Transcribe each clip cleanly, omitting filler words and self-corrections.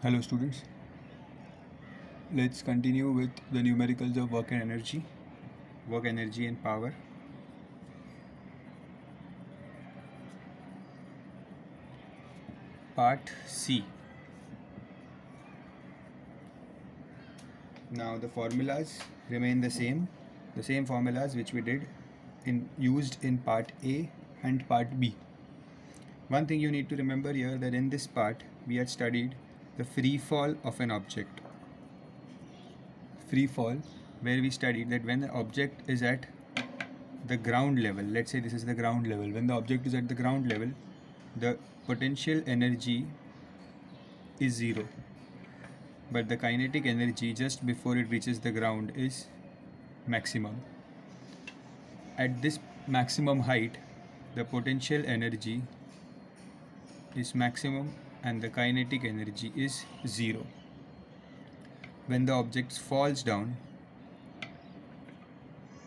Hello students, let's continue with the numericals of work and energy and power. Part C. Now the formulas remain the same formulas which we did used in part A and part B. One thing you need to remember here, that in this part we had studied the free fall of an object. Free fall, where we studied that when the object is at the ground level, let's say this is the ground level, when the object is at the ground level, the potential energy is 0, but the kinetic energy just before it reaches the ground is maximum. At this maximum height, the potential energy is maximum and the kinetic energy is 0. When the object falls down,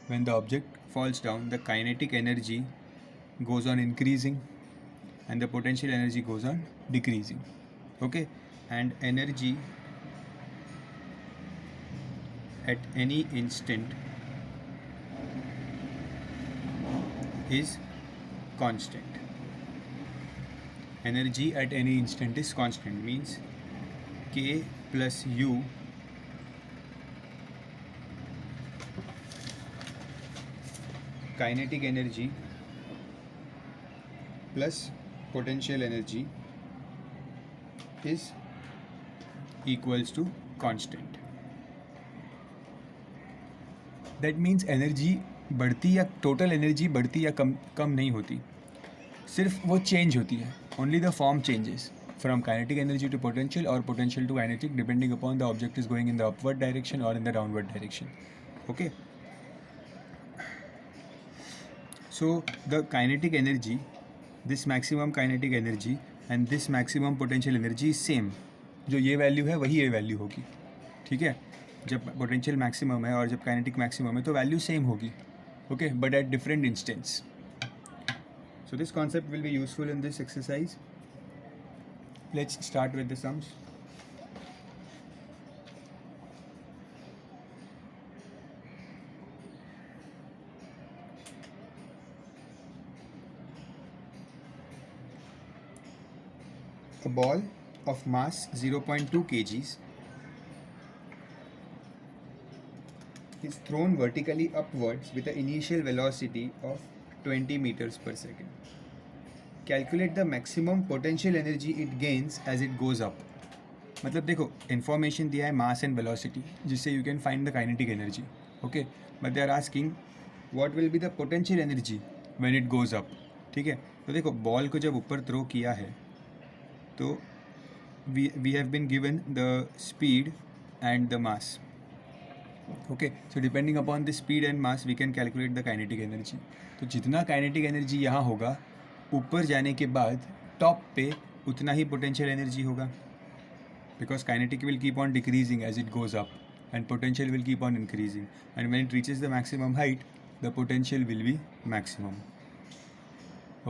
the kinetic energy goes on increasing and the potential energy goes on decreasing. Okay, and energy at any instant is constant. Energy at any instant is constant, means K plus U kinetic energy plus potential energy is equals to constant. That means energy बढ़ती या total energy बढ़ती या कम नहीं होती, सिर्फ वो change होती है. Only the form changes from kinetic energy to potential or potential to kinetic, depending upon the object is going in the upward direction or in the downward direction. Okay, so the kinetic energy, this maximum kinetic energy and this maximum potential energy is same. जो ये value है वही ये value होगी. ठीक है, जब potential maximum है और जब काइनेटिक मैक्सिमम है तो वैल्यू सेम होगी. Okay, but at different instants. So this concept will be useful in this exercise. Let's start with the sums. A ball of mass 0.2 kgs is thrown vertically upwards with an initial velocity of 20 meters per second. Calculate the maximum potential energy it gains as it goes up. मतलब देखो, information दिया है mass and velocity, जिससे you can find the kinetic energy. Okay, but they are asking what will be the potential energy when it goes up. ठीक है, तो देखो ball को जब ऊपर थ्रो किया है तो we have been given the speed and the mass. Okay, so depending upon the speed and mass we can calculate the kinetic energy. तो जितना काइनेटिक एनर्जी यहाँ होगा, ऊपर जाने के बाद टॉप पे उतना ही पोटेंशियल एनर्जी होगा, because kinetic will keep on decreasing as it goes up and potential will keep on increasing, and when it reaches the maximum height the potential will be maximum.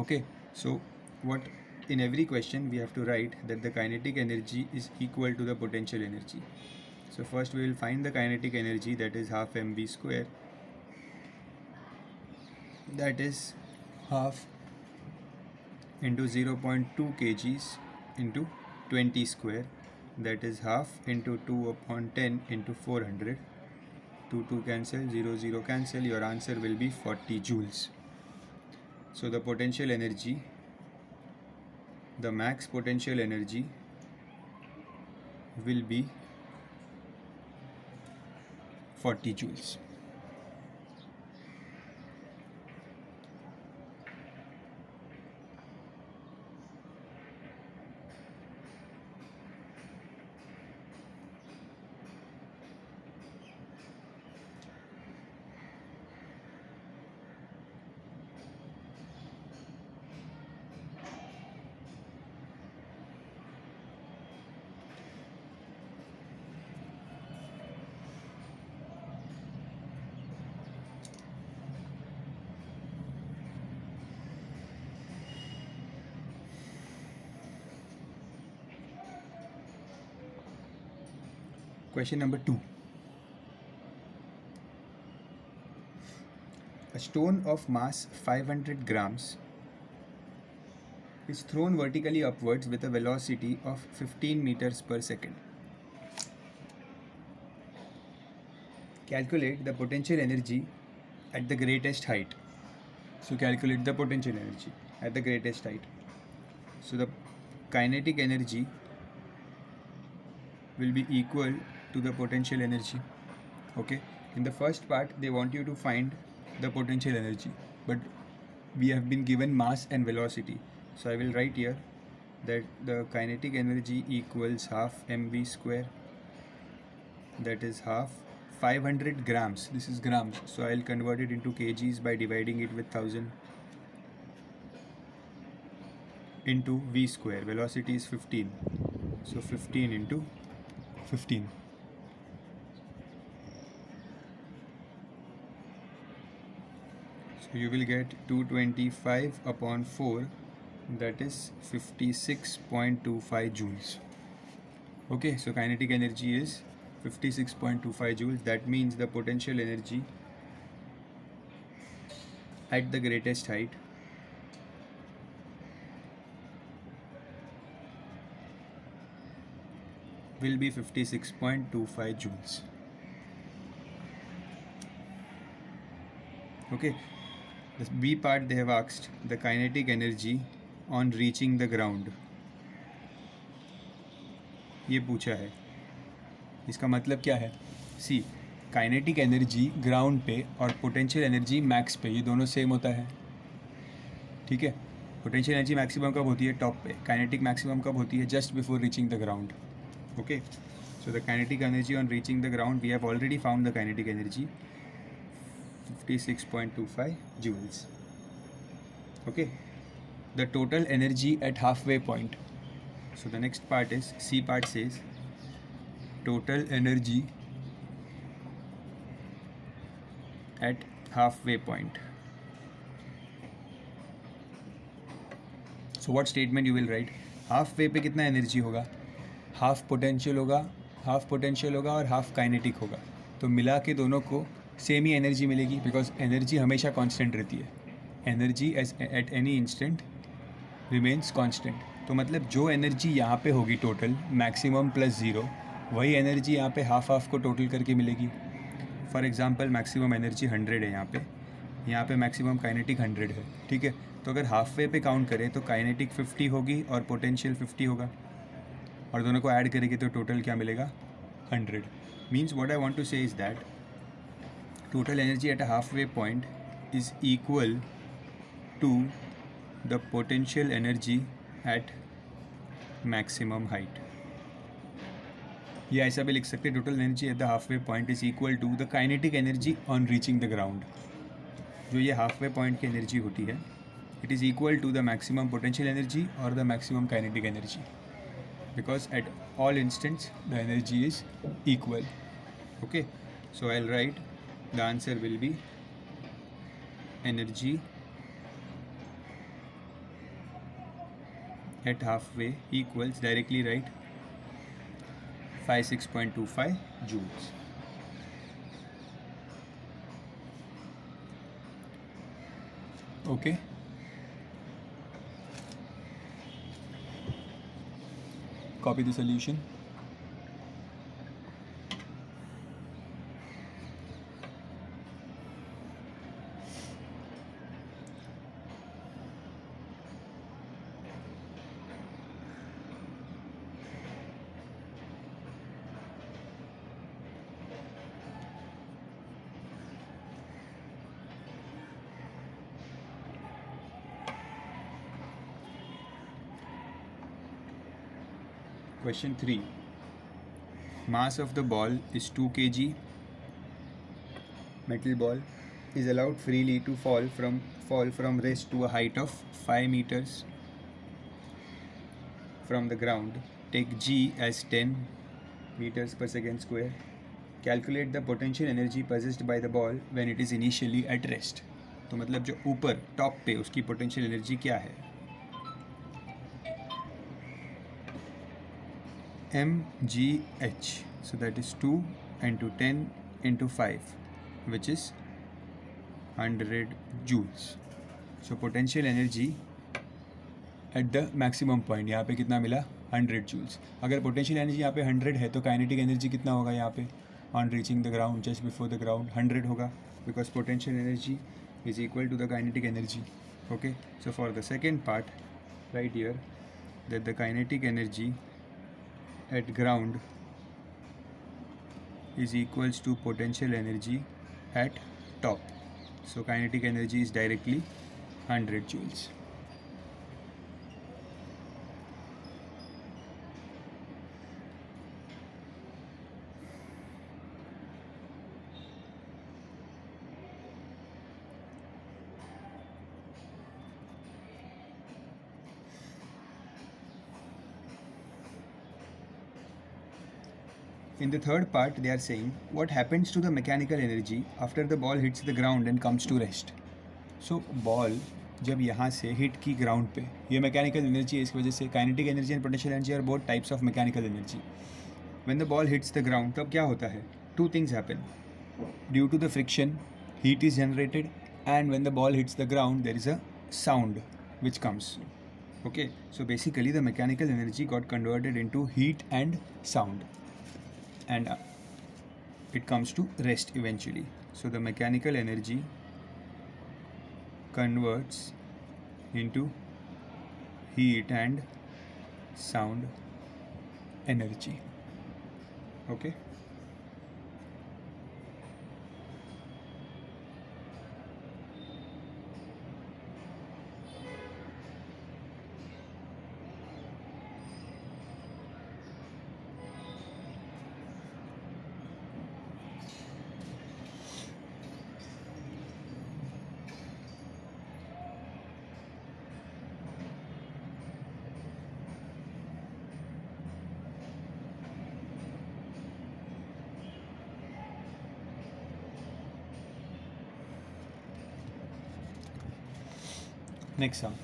Okay, so what in every question we have to write that the kinetic energy is equal to the potential energy. So first we will find the kinetic energy, that is half mv square, that is half into 0.2 kgs into 20 square, that is half into 2 upon 10 into 400. 2 cancel, 0 cancel, your answer will be 40 joules. So the potential energy, the max potential energy will be 40 joules. Question number 2. A stone of mass 500 grams is thrown vertically upwards with a velocity of 15 meters per second. Calculate the potential energy at the greatest height. So calculate the potential energy at the greatest height. So the kinetic energy will be equal to the potential energy. Okay, in the first part they want you to find the potential energy, but we have been given mass and velocity. So I will write here that the kinetic energy equals half mv square, that is half 500 grams. This is grams, so I'll convert it into kgs by dividing it with 1000 into v square. Velocity is 15, so 15 into 15. So you will get 225 upon 4, that is 56.25 joules. Okay, so kinetic energy is 56.25 joules. That means the potential energy at the greatest height will be 56.25 joules. Okay, the B part they have asked the kinetic energy on reaching the ground. ये पूछा है, इसका मतलब क्या है? सी, kinetic energy ground पे और potential energy max पे, ये दोनों सेम होता है. ठीक है, पोटेंशियल एनर्जी मैक्सिमम कब होती है? टॉप पे. काइनेटिक मैक्सिमम कब होती है? Just before reaching the ground. Okay, so the kinetic energy on reaching the ground, we have already found the kinetic energy 56.25 joules. Okay, the total energy at halfway point. So the next part is, C part says total energy at halfway point. So what statement you will write? halfway पे कितना energy होगा? Half potential होगा, और half kinetic होगा. तो मिला के दोनों को सेम ही एनर्जी मिलेगी, बिकॉज एनर्जी हमेशा कांस्टेंट रहती है. Energy at any instant remains constant. तो मतलब जो एनर्जी यहाँ पे होगी टोटल मैक्सिमम प्लस ज़ीरो, वही एनर्जी यहाँ पे हाफ को टोटल करके मिलेगी. फॉर एग्जांपल मैक्सिमम एनर्जी 100 है यहाँ पे मैक्सिमम काइनेटिक 100 है. ठीक है, तो अगर हाफ वे पे काउंट करें तो काइनेटिक 50 होगी और पोटेंशियल 50 होगा, और दोनों को ऐड करेंगे तो टोटल क्या मिलेगा? 100. Means what I want to say is that total energy at a halfway point is equal to the potential energy at maximum height. या ऐसा भी लिख सकते हैं, total energy at the halfway point is equal to the kinetic energy on reaching the ground. जो ये halfway point की energy होती है, it is equal to the maximum potential energy or the maximum kinetic energy, because at all instants the energy is equal. Okay, so I'll write the answer will be energy at halfway equals, directly write 56.25 joules. Okay, copy the solution. Question 3. Mass of the ball is 2 kg. Metal ball is allowed freely to fall from rest to a height of 5 meters from the ground. Take g as 10 meters per second square. Calculate the potential energy possessed by the ball when it is initially at rest. तो मतलब जो ऊपर top पे उसकी potential energy क्या है? mgh So that is 2 into 10 into 5, which is 100 joules. So potential energy at the maximum point, यहाँ पे कितना मिला 100 joules. अगर potential energy यहाँ पे 100 है तो kinetic energy कितना होगा यहाँ पे on reaching the ground, just before the ground? 100 होगा, because potential energy is equal to the kinetic energy. Okay, so for the second part, right here, that the kinetic energy at ground is equals to potential energy at top. So kinetic energy is directly 100 joules. In the third part, they are saying what happens to the mechanical energy after the ball hits the ground and comes to rest. So ball जब यहाँ से hit की ground पे, ये mechanical energy है, इसकी वजह से kinetic energy and potential energy are both types of mechanical energy. When the ball hits the ground तब क्या होता है? Two things happen. Due to the friction heat is generated, and when the ball hits the ground there is a sound which comes. Okay, so basically the mechanical energy got converted into heat and sound, and it comes to rest eventually. So the mechanical energy converts into heat and sound energy. Okay. Next sum.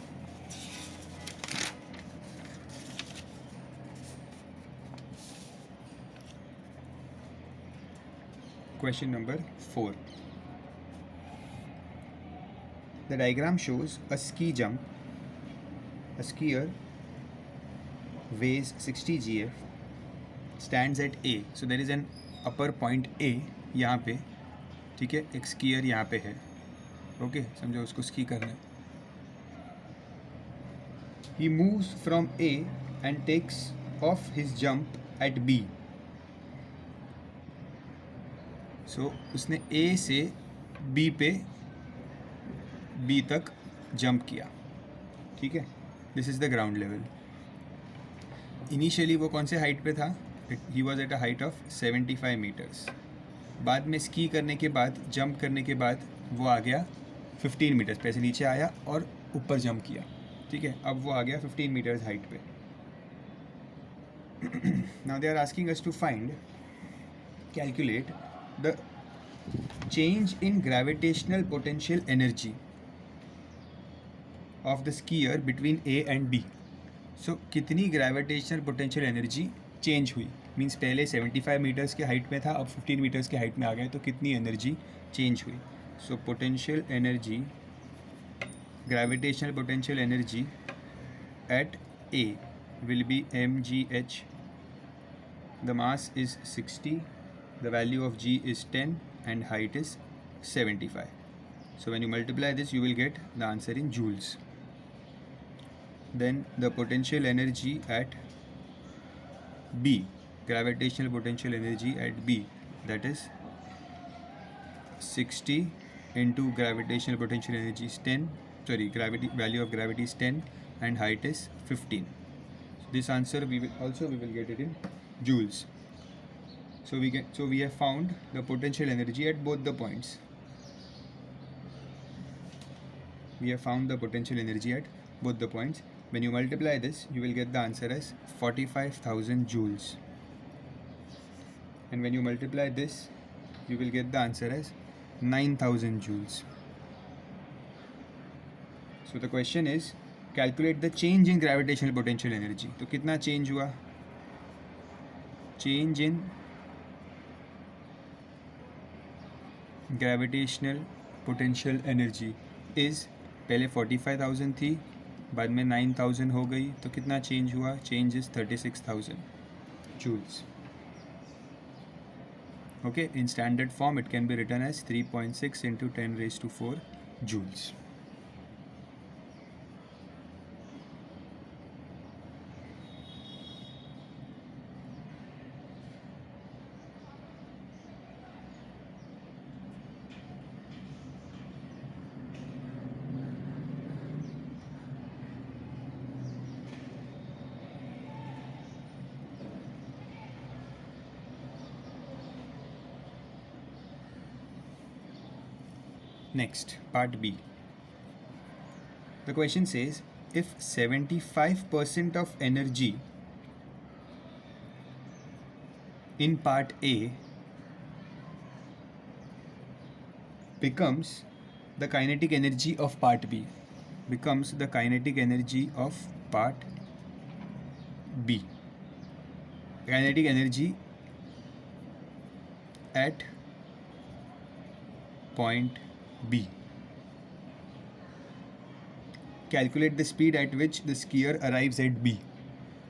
Question number 4. The diagram shows a ski jump. A skier weighs 60 gf, stands at A. So there is an upper point A यहाँ पे, ठीक है. एक skier यहाँ पे है. Okay, समझो उसको स्की करना है. He moves from A and takes off his jump at B. So उसने A से B पे B तक जंप किया, ठीक है. This is the ground level. Initially वो कौन से हाइट पे था? He was at a height of 75 metres. बाद में स्की करने के बाद, जंप करने के बाद वो आ गया 15 मीटर्स पे, ऐसे नीचे आया और ऊपर जंप किया, ठीक है. अब वो आ गया 15 मीटर्स हाइट पे. Now they are asking us to find, calculate the change in gravitational potential energy of the skier between A and B. So कितनी ग्रेविटेशनल पोटेंशियल एनर्जी चेंज हुई? मीन्स पहले 75 मीटर्स के हाइट में था, अब 15 metres के height में आ गया, तो कितनी एनर्जी चेंज हुई? So potential energy, gravitational potential energy at A will be mgh. The mass is 60, the value of g is 10, and height is 75. So when you multiply this, you will get the answer in joules. Then the potential energy at B, gravitational potential energy at B, that is 60 into gravitational potential energy is 10. Gravity value of gravity is 10 and height is 15. So this answer we will get it in joules. So we have found the potential energy at both the points. We have found the potential energy at both the points. When you multiply this, you will get the answer as 45,000 joules. And when you multiply this, you will get the answer as 9,000 joules. So the question is, calculate the change in gravitational potential energy. तो कितना change हुआ? Change in gravitational potential energy is, पहले 45,000 थी, बाद में 9,000 हो गई, तो कितना चेंज हुआ? Change is 36,000 joules. Okay, in standard form it can be written as 3.6 into 10 raised to 4 joules. Next, part B. The question says, if 75% of energy in part A becomes the kinetic energy of part B, becomes the kinetic energy of part B. Kinetic energy at point B. Calculate the speed at which the skier arrives at B.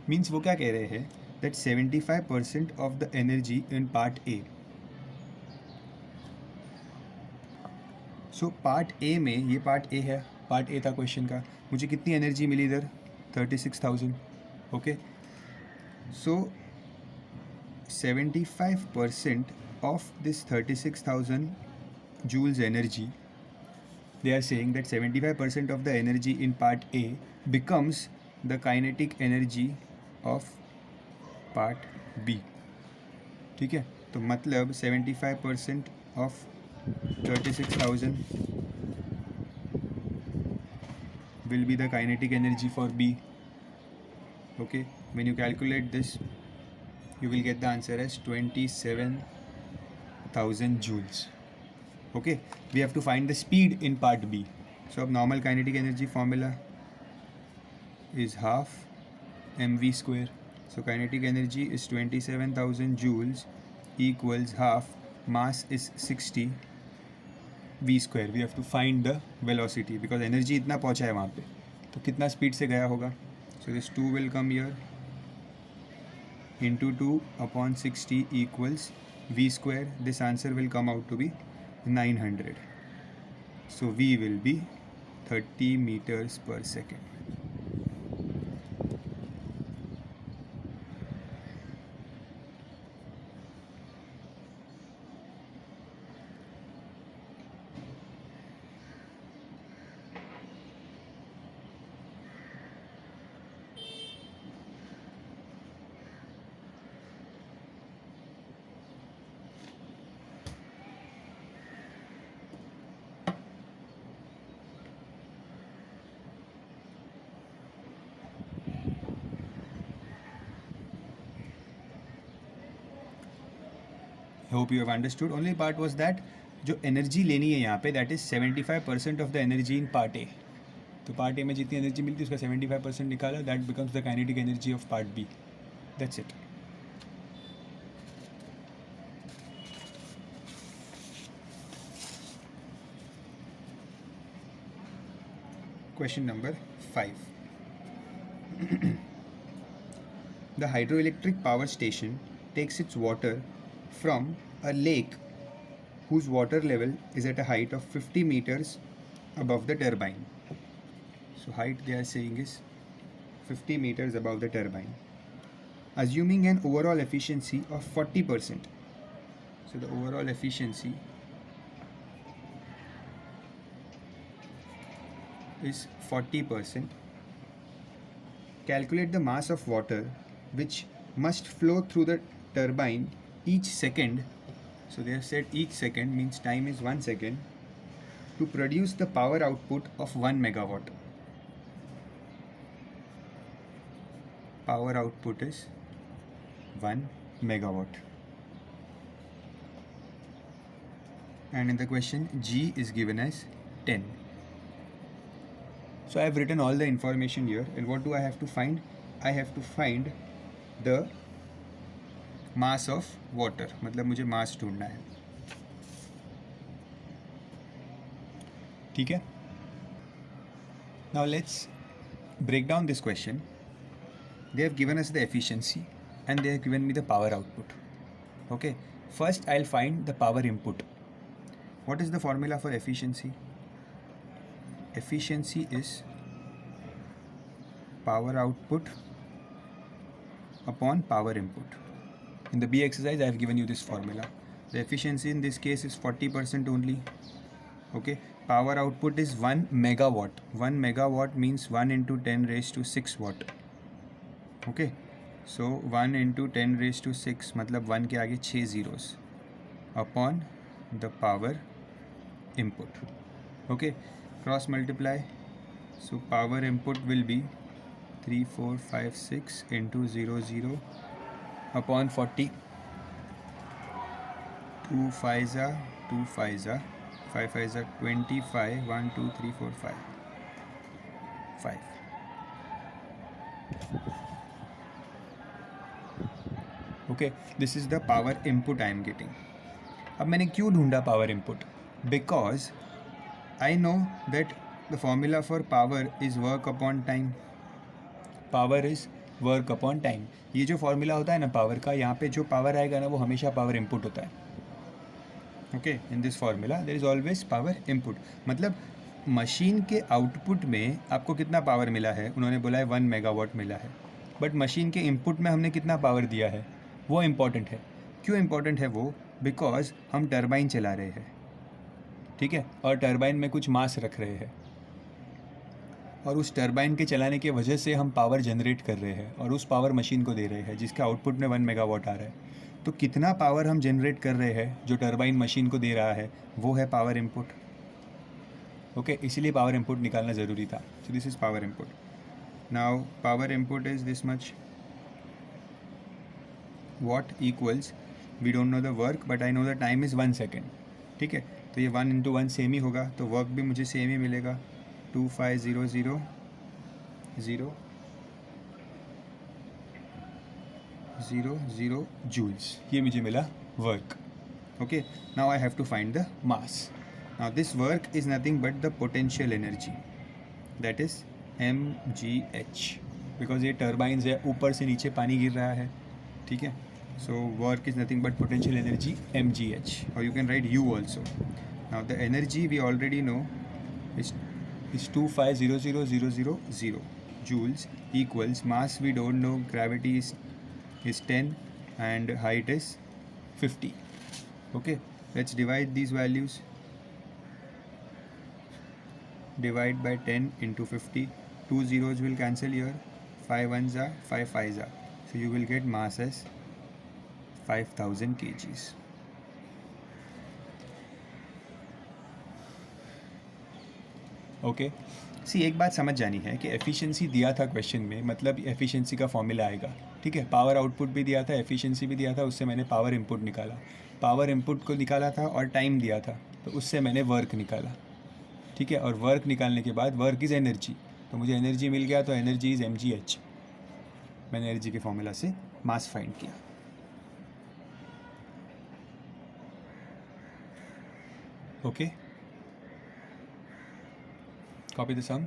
Means वो क्या कह रहे हैं? That 75% of the energy in part A. So part A में, ये part A है, part A था question का, मुझे कितनी एनर्जी मिली इधर? 36,000. Okay, so 75% of this 36,000 joules energy, they are saying that 75% of the energy in part A becomes the kinetic energy of part B. ठीक है, तो मतलब 75% of 36,000 will be the kinetic energy for B. Okay, when you calculate this, you will get the answer as 27,000 joules. Okay, we have to find the speed in part B. So अब normal kinetic energy formula is half mv square. So kinetic energy is 27,000 joules equals half, mass is 60 v square. We have to find the velocity because energy इतना पहुँचा है वहाँ पे, तो कितना speed से गया होगा? So this 2 will come here, into 2 upon 60 equals v square. This answer will come out to be 900. So v will be 30 meters per second. Hope you have understood. Only part was that जो energy लेनी है यहाँ पे, that is 75% of the energy in part A. तो part A में जितनी energy मिलती है उसका 75% निकाला, that becomes the kinetic energy of part B. That's it. Question number 5. The hydroelectric power station takes its water from a lake whose water level is at a height of 50 meters above the turbine. So height they are saying is 50 meters above the turbine. Assuming an overall efficiency of 40%. So the overall efficiency is 40%. Calculate the mass of water which must flow through the turbine each second. So they have said each second means time is 1 second, to produce the power output of 1 megawatt. Power output is 1 megawatt. And in the question, G is given as 10. So I have written all the information here, and what do I have to find? I have to find the mass of water. मतलब मुझे mass ढूंढना है. ठीक है. Now let's break down this question. They have given us the efficiency and they have given me the power output. Okay, first I'll find the power input. What is the formula for efficiency? Efficiency is power output upon power input. In the B exercise I have given you this formula. The efficiency in this case is 40% only. Okay, power output is 1 megawatt. 1 megawatt means 1 into 10 raised to 6 watt. Okay, so 1 into 10 raised to 6 मतलब 1 के आगे 6 zeros upon the power input. Okay, cross multiply. So power input will be 3 4 5 6 into 0 0 upon 40. 2 5s are 2 5s are 5 5s are 25. 1 2 3 4 5 5. Okay, this is the power input I am getting. अब मैंने क्यों ढूंढा power input? Because I know that the formula for power is work upon time. Power is work upon time. ये जो formula होता है ना power का, यहाँ पे जो पावर आएगा ना वो हमेशा पावर इनपुट होता है. Okay, in this formula there is always power input. मतलब मशीन के आउटपुट में आपको कितना पावर मिला है, उन्होंने बोला है 1 मेगावाट मिला है, बट मशीन के इनपुट में हमने कितना पावर दिया है वो इम्पॉर्टेंट है. क्यों इम्पॉर्टेंट है वो? बिकॉज हम टरबाइन चला रहे हैं, ठीक है, और टरबाइन में कुछ मास रख रहे हैं, और उस टरबाइन के चलाने की वजह से हम पावर जनरेट कर रहे हैं और उस पावर मशीन को दे रहे हैं जिसका आउटपुट में 1 मेगावाट आ रहा है. तो कितना पावर हम जनरेट कर रहे हैं जो टरबाइन मशीन को दे रहा है वो है पावर इनपुट. ओके, इसीलिए पावर इनपुट निकालना ज़रूरी था. So this is power input. Now power input is this much. What equals, we don't know the work but I know the time is 1 second. ठीक है, तो ये 1 into 1 सेम ही होगा, तो वर्क भी मुझे सेम ही मिलेगा. 2500 0 0 0 joules. ये मुझे मिला work. Okay, now I have to find the mass. Now this work is nothing but the potential energy, that is mgh. Because ये टर्बाइन्स है, ऊपर से नीचे पानी गिर रहा है, ठीक है. So work is nothing but potential energy mgh, और you can write u also. Now the energy we already know is 2500,000 joules equals mass we don't know, gravity is 10 and height is 50. Okay, let's divide these values. Divide by 10 into 50. 2 zeros will cancel here. 5 ones are 5 5s are, so you will get mass as 5000 kgs. Okay, सी एक बात समझ जानी है कि efficiency दिया था question में, मतलब एफिशिएंसी का फॉर्मूला आएगा, ठीक है. पावर आउटपुट भी दिया था, एफिशिएंसी भी दिया था, उससे मैंने पावर इनपुट निकाला. पावर इनपुट को निकाला था और टाइम दिया था, तो उससे मैंने वर्क निकाला, ठीक है. और वर्क निकालने के बाद वर्क इज़ एनर्जी, तो मुझे एनर्जी मिल गया, तो एनर्जी इज़ mgh. मैंने एनर्जी के फॉर्मूला से मास फाइंड किया. Okay, copy the sum.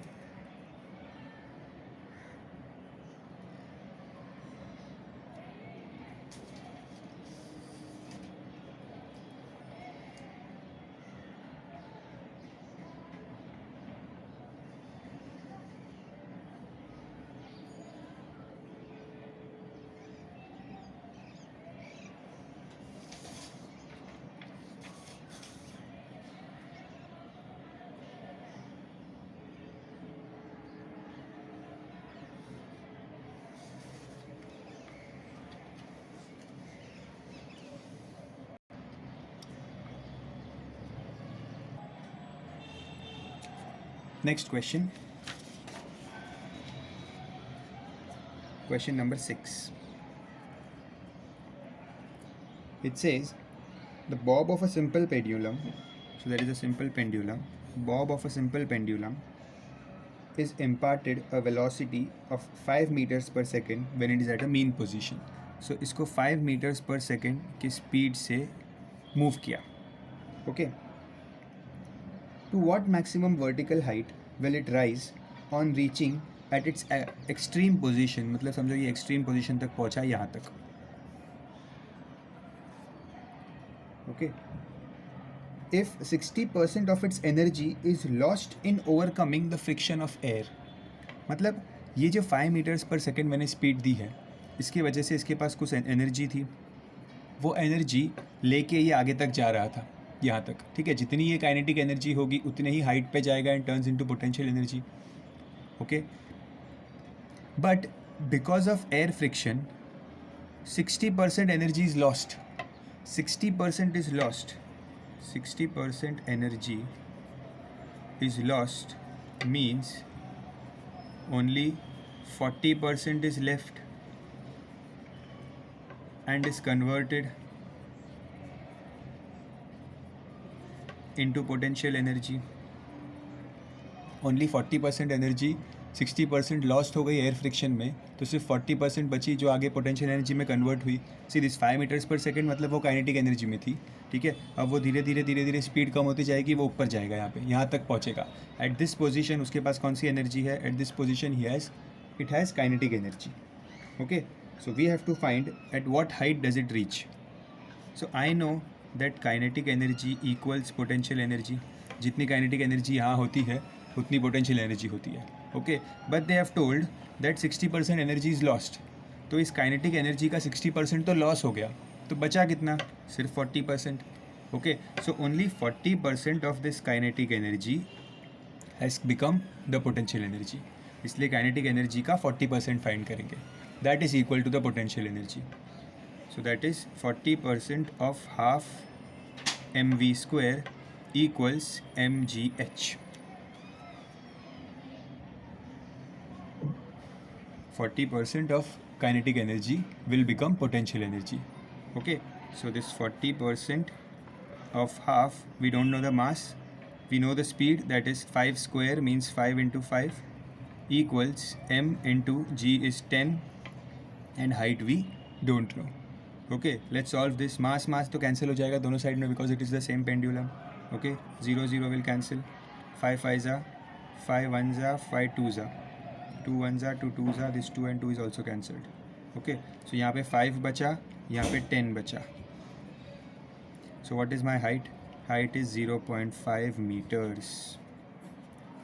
Next question. Question number 6. It says the bob of a simple pendulum, so there is a simple pendulum, bob of a simple pendulum is imparted a velocity of 5 meters per second when it is at a mean position. So इसको 5 meters per second की speed से move किया. Okay, To what maximum vertical height will it rise on reaching at its extreme position? मतलब समझो ये extreme position तक पहुंचा यहाँ तक. Okay. If 60% of its energy is lost in overcoming the friction of air. मतलब ये जो 5 मीटर्स पर सेकेंड मैंने स्पीड दी है, इसकी वजह से इसके पास कुछ एनर्जी थी, वो एनर्जी लेके ये आगे तक जा रहा था यहाँ तक. ठीक है, जितनी ये काइनेटिक एनर्जी होगी उतने ही हाइट पे जाएगा and turns into potential energy. Okay, but because of air friction 60% energy is lost. 60% is lost. 60% energy is lost means only 40% is left and is converted into potential energy. Only 40% energy 60% lost हो गई air friction में, तो सिर्फ 40% बची जो आगे potential energy में convert हुई. सी दिस 5 मीटर्स पर सेकेंड मतलब वो काइनेटिक एनर्जी में थी. ठीक है, अब वो धीरे धीरे स्पीड कम होती जाएगी, वो ऊपर जाएगा, यहाँ तक पहुँचेगा. एट दिस पोजीशन उसके पास कौन सी एनर्जी है? At this position it has kinetic energy. Okay, so we have to find at what height does it reach. So I know that kinetic energy equals potential energy. जितनी kinetic energy यहाँ होती है उतनी potential energy होती है. Okay, but they have told that 60% energy is lost. तो इस kinetic energy का 60% तो लॉस हो गया, तो बचा कितना? सिर्फ 40%. Okay, so only 40% of this kinetic energy has become the potential energy. इसलिए काइनेटिक एनर्जी का 40% फाइंड करेंगे. That is equal to the potential energy. So that is 40% of half mv² equals mgh. 40% of kinetic energy will become potential energy. Okay, so this 40% of half, we don't know the mass, we know the speed, that is 5 square means 5 into 5 equals m into g is 10 and height we don't know. Okay, let's solve this. Mass तो cancel हो जाएगा दोनों side में because it is the same pendulum. Okay, 0 0 will cancel. 5 5s are 5 1s are 5 2s are 2 1s are 2 2s are, this 2 and 2 is also cancelled. Okay, so यहाँ पे 5 बचा, यहाँ पे 10 बचा. So what is my height? Height is 0.5 meters.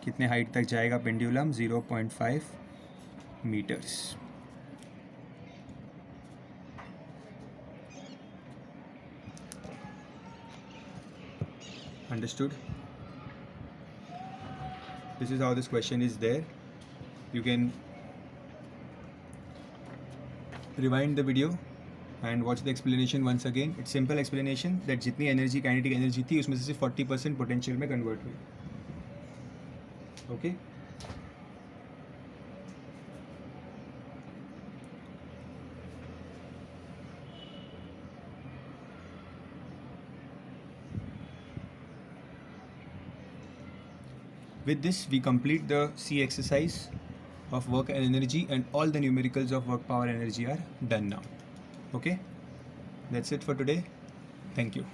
कितने height तक जाएगा pendulum? 0.5 meters. Understood? This is how this question is there. You can rewind the video and watch the explanation once again. It's simple explanation that जितनी energy kinetic energy थी उसमें से 40% potential में convert हुई. Okay, with this we complete the C exercise of work and energy, and all the numericals of work, power, energy are done now. Okay, that's it for today. Thank you.